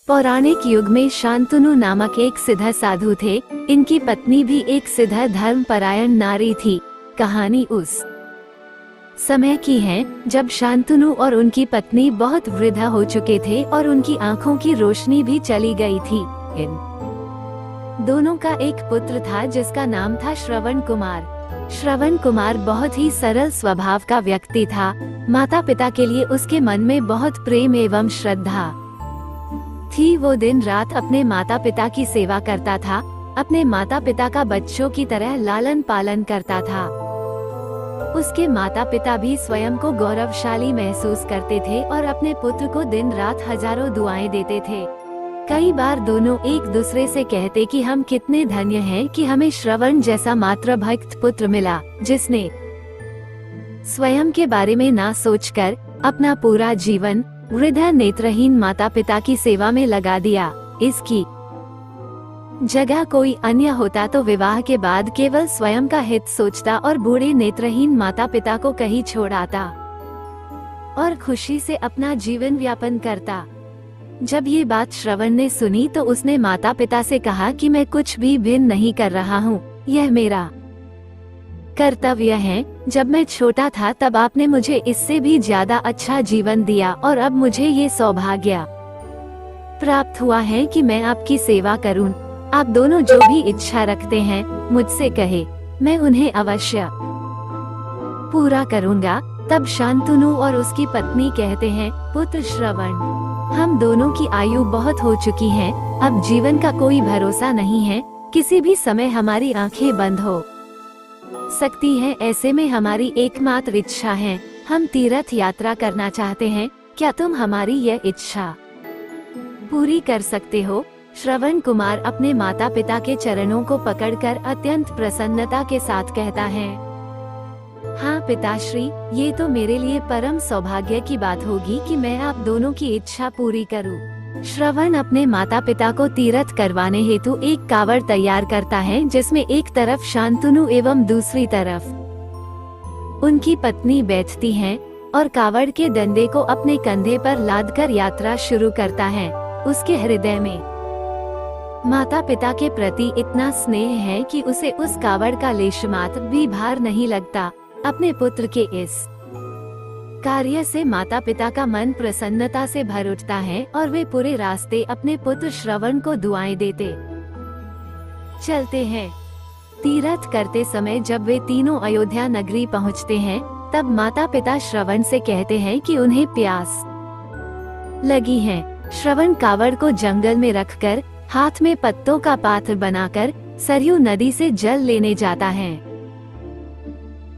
पौराणिक युग में शांतनु नामक एक सिद्ध साधु थे। इनकी पत्नी भी एक सिद्ध धर्मपरायण नारी थी। कहानी उस समय की है जब शांतनु और उनकी पत्नी बहुत वृद्ध हो चुके थे और उनकी आंखों की रोशनी भी चली गई थी। इन दोनों का एक पुत्र था जिसका नाम था श्रवण कुमार। श्रवण कुमार बहुत ही सरल स्वभाव का व्यक्ति था। माता पिता के लिए उसके मन में बहुत प्रेम एवं श्रद्धा थी। वो दिन रात अपने माता पिता की सेवा करता था, अपने माता पिता का बच्चों की तरह लालन पालन करता था। उसके माता पिता भी स्वयं को गौरवशाली महसूस करते थे और अपने पुत्र को दिन रात हजारों दुआएं देते थे। कई बार दोनों एक दूसरे से कहते कि हम कितने धन्य हैं कि हमें श्रवण जैसा मातृभक्त पुत्र मिला, जिसने स्वयं के बारे में ना सोचकर अपना पूरा जीवन वृद्ध नेत्रहीन माता पिता की सेवा में लगा दिया। इसकी जगह कोई अन्य होता तो विवाह के बाद केवल स्वयं का हित सोचता और बूढ़े नेत्रहीन माता पिता को कहीं छोड़ आता और खुशी से अपना जीवन यापन करता। जब ये बात श्रवण ने सुनी तो उसने माता पिता से कहा कि मैं कुछ भी भिन्न नहीं कर रहा हूँ, यह मेरा कर्तव्य है। जब मैं छोटा था तब आपने मुझे इससे भी ज्यादा अच्छा जीवन दिया और अब मुझे ये सौभाग्य प्राप्त हुआ है कि मैं आपकी सेवा करूं। आप दोनों जो भी इच्छा रखते हैं मुझसे कहे, मैं उन्हें अवश्य पूरा करूंगा। तब शांतनु और उसकी पत्नी कहते हैं, पुत्र श्रवण, हम दोनों की आयु बहुत हो चुकी है, अब जीवन का कोई भरोसा नहीं है, किसी भी समय हमारी आंखें बंद हो सकती है। ऐसे में हमारी एकमात्र इच्छा है, हम तीर्थ यात्रा करना चाहते हैं, क्या तुम हमारी यह इच्छा पूरी कर सकते हो? श्रवण कुमार अपने माता पिता के चरणों को पकड़कर अत्यंत प्रसन्नता के साथ कहता है, हाँ पिताश्री, ये तो मेरे लिए परम सौभाग्य की बात होगी कि मैं आप दोनों की इच्छा पूरी करूं। श्रवण अपने माता पिता को तीर्थ करवाने हेतु एक कावड़ तैयार करता है, जिसमें एक तरफ शांतनु एवं दूसरी तरफ उनकी पत्नी बैठती हैं और कावड़ के डंडे को अपने कंधे पर लादकर यात्रा शुरू करता है। उसके हृदय में माता पिता के प्रति इतना स्नेह है कि उसे उस कावड़ का लेशमात्र भी भार नहीं लगता। अपने पुत्र के इस कार्य से माता पिता का मन प्रसन्नता से भर उठता है और वे पूरे रास्ते अपने पुत्र श्रवण को दुआएं देते चलते हैं। तीर्थ करते समय जब वे तीनों अयोध्या नगरी पहुंचते हैं, तब माता पिता श्रवण से कहते हैं कि उन्हें प्यास लगी है। श्रवण कावड़ को जंगल में रखकर हाथ में पत्तों का पात्र बनाकर सरयू नदी से जल लेने जाता है।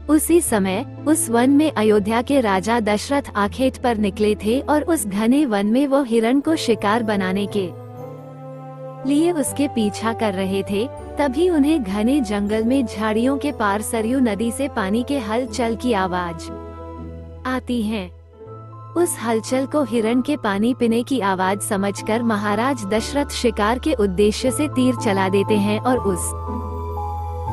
उसी समय उस वन में अयोध्या के राजा दशरथ आखेट पर निकले थे और उस घने वन में वो हिरण को शिकार बनाने के लिए उसके पीछा कर रहे थे। तभी उन्हें घने जंगल में झाड़ियों के पार सरयू नदी से पानी के हलचल की आवाज आती है। उस हलचल को हिरण के पानी पीने की आवाज समझकर महाराज दशरथ शिकार के उद्देश्य से तीर चला देते हैं और उस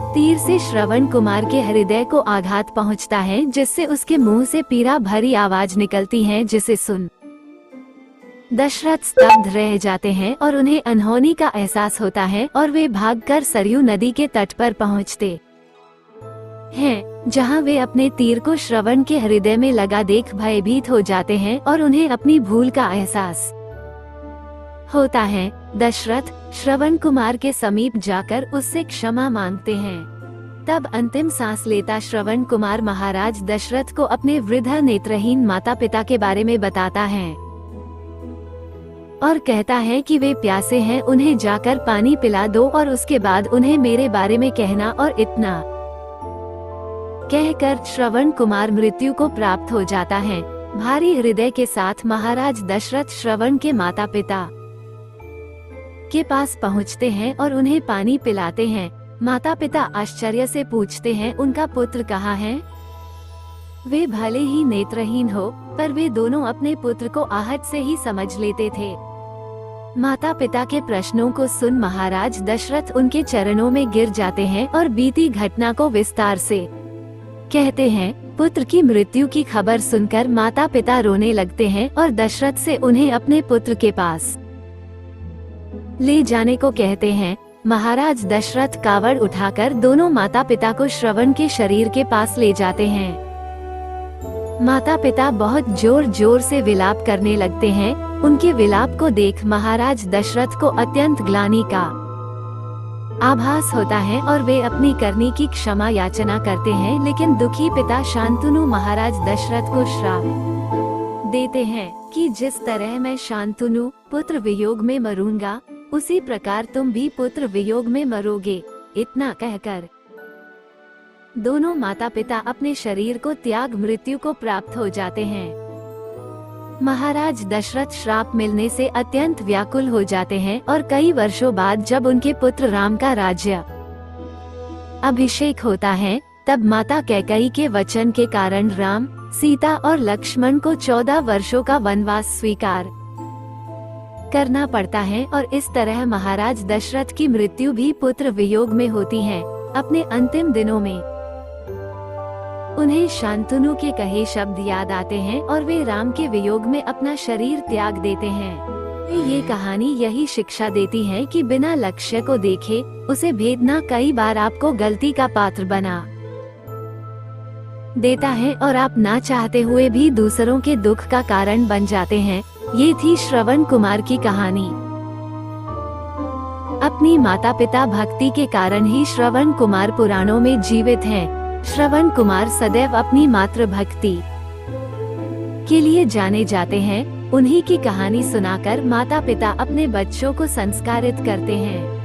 तीर से श्रवण कुमार के हृदय को आघात पहुंचता है, जिससे उसके मुंह से पीड़ा भरी आवाज निकलती है, जिसे सुन दशरथ स्तब्ध रह जाते हैं और उन्हें अनहोनी का एहसास होता है और वे भागकर सरयू नदी के तट पर पहुंचते हैं, जहां वे अपने तीर को श्रवण के हृदय में लगा देख भयभीत हो जाते हैं और उन्हें अपनी भूल का एहसास होता है। दशरथ श्रवण कुमार के समीप जाकर उससे क्षमा मांगते हैं। तब अंतिम सांस लेता श्रवण कुमार महाराज दशरथ को अपने वृद्ध नेत्रहीन माता पिता के बारे में बताता है और कहता है कि वे प्यासे हैं, उन्हें जाकर पानी पिला दो और उसके बाद उन्हें मेरे बारे में कहना। और इतना कहकर श्रवण कुमार मृत्यु को प्राप्त हो जाता है। भारी हृदय के साथ महाराज दशरथ श्रवण के माता पिता के पास पहुंचते हैं और उन्हें पानी पिलाते हैं। माता पिता आश्चर्य से पूछते हैं, उनका पुत्र कहाँ है? वे भले ही नेत्रहीन हो, पर वे दोनों अपने पुत्र को आहट से ही समझ लेते थे। माता पिता के प्रश्नों को सुन महाराज दशरथ उनके चरणों में गिर जाते हैं और बीती घटना को विस्तार से कहते हैं। पुत्र की मृत्यु की खबर सुनकर माता पिता रोने लगते हैं और दशरथ से उन्हें अपने पुत्र के पास ले जाने को कहते हैं। महाराज दशरथ कावड़ उठाकर दोनों माता पिता को श्रवण के शरीर के पास ले जाते हैं। माता पिता बहुत जोर जोर से विलाप करने लगते हैं। उनके विलाप को देख महाराज दशरथ को अत्यंत ग्लानि का आभास होता है और वे अपनी करनी की क्षमा याचना करते हैं। लेकिन दुखी पिता शांतनु महाराज दशरथ को श्राप देते हैं कि जिस तरह मैं शांतनु पुत्र वियोग में मरूंगा, उसी प्रकार तुम भी पुत्र वियोग में मरोगे। इतना कहकर दोनों माता पिता अपने शरीर को त्याग मृत्यु को प्राप्त हो जाते हैं। महाराज दशरथ श्राप मिलने से अत्यंत व्याकुल हो जाते हैं और कई वर्षों बाद जब उनके पुत्र राम का राज्य अभिषेक होता है, तब माता कैकेयी के वचन के कारण राम, सीता और लक्ष्मण को 14 वर्षों का वनवास स्वीकार करना पड़ता है और इस तरह महाराज दशरथ की मृत्यु भी पुत्र वियोग में होती है। अपने अंतिम दिनों में उन्हें शांतनु के कहे शब्द याद आते हैं और वे राम के वियोग में अपना शरीर त्याग देते हैं। ये कहानी यही शिक्षा देती है कि बिना लक्ष्य को देखे उसे भेदना कई बार आपको गलती का पात्र बना देता है और आप ना चाहते हुए भी दूसरों के दुख का कारण बन जाते हैं। ये थी श्रवण कुमार की कहानी। अपनी माता पिता भक्ति के कारण ही श्रवण कुमार पुराणों में जीवित हैं। श्रवण कुमार सदैव अपनी मातृ भक्ति के लिए जाने जाते हैं। उन्हीं की कहानी सुनाकर माता पिता अपने बच्चों को संस्कारित करते हैं।